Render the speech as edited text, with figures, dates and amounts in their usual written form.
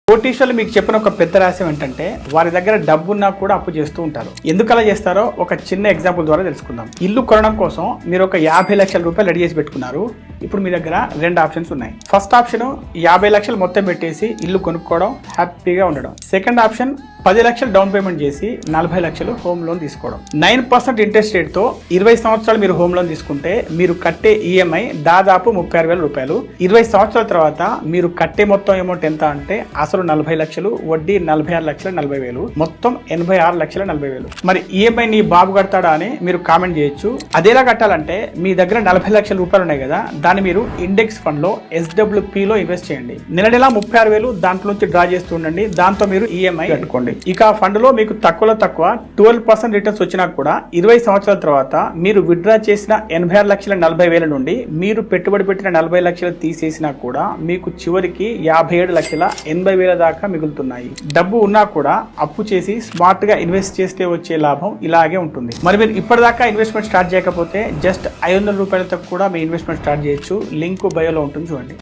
కోటీశ్వర్లు మీకు చెప్పిన ఒక పెద్ద రహస్యం ఏంటంటే వారి దగ్గర డబ్బున్నా కూడా అప్పు చేస్తూ ఉంటారు. ఎందుకు అలా చేస్తారో ఒక చిన్న ఎగ్జాంపుల్ ద్వారా తెలుసుకుందాం. ఇల్లు కొనడం కోసం మీరు ఒక 50 లక్షల రూపాయలు రెడీ చేసి పెట్టుకున్నారు. ఇప్పుడు మీ దగ్గర 2 ఆప్షన్స్ ఉన్నాయి. ఫస్ట్ ఆప్షన్ 50 లక్షలు మొత్తం పెట్టేసి ఇల్లు కొనుక్కోవడం, హ్యాపీగా ఉండడం. సెకండ్ ఆప్షన్ 10 లక్షలు డౌన్ పేమెంట్ చేసి 40 లక్షలు హోమ్ లోన్ తీసుకోవడం. 9% ఇంట్రెస్ట్ రేట్ తో 20 సంవత్సరాలు మీరు హోమ్ లోన్ తీసుకుంటే మీరు కట్టే ఈఎంఐ దాదాపు 36,000 రూపాయలు. 20 సంవత్సరాల తర్వాత మీరు కట్టే మొత్తం అమౌంట్ ఎంత అంటే అసలు 40 లక్షలు, వడ్డీ 46 లక్షల 40,000, మొత్తం 86 లక్షల 40,000. మరి ఈఎంఐ నీ బాబు కడతాడా అని మీరు కామెంట్ చేయొచ్చు. అదేలా కట్టాలంటే మీ దగ్గర 40 లక్షల రూపాయలు ఉన్నాయి కదా, దాన్ని మీరు ఇండెక్స్ ఫండ్ లో SWP లో ఇన్వెస్ట్ చేయండి. నెల 36,000 దాంట్లో నుంచి డ్రా చేస్తూ ఉండండి. దాంతో మీరు ఈఎంఐ కట్టుకోండి. ఇక ఆ ఫండ్ లో మీకు తక్కువలో తక్కువ 12% రిటర్న్స్ వచ్చినా కూడా 20 సంవత్సరాల తర్వాత మీరు విత్డ్రా చేసిన 86 లక్షల 40,000 నుండి మీరు పెట్టుబడి పెట్టిన 40 లక్షలు తీసేసినా కూడా మీకు చివరికి 57 లక్షల 80,000 దాకా మిగులుతున్నాయి. డబ్బు ఉన్నా కూడా అప్పు చేసి స్మార్ట్ గా ఇన్వెస్ట్ చేస్తే వచ్చే లాభం ఇలాగే ఉంటుంది. మరి మీరు ఇప్పటిదాకా ఇన్వెస్ట్మెంట్ స్టార్ట్ చేయకపోతే జస్ట్ 500 రూపాయలతో కూడా మీ ఇన్వెస్ట్మెంట్ స్టార్ట్ చేయొచ్చు. లింక్ బయోలో ఉంటుంది, చూడండి.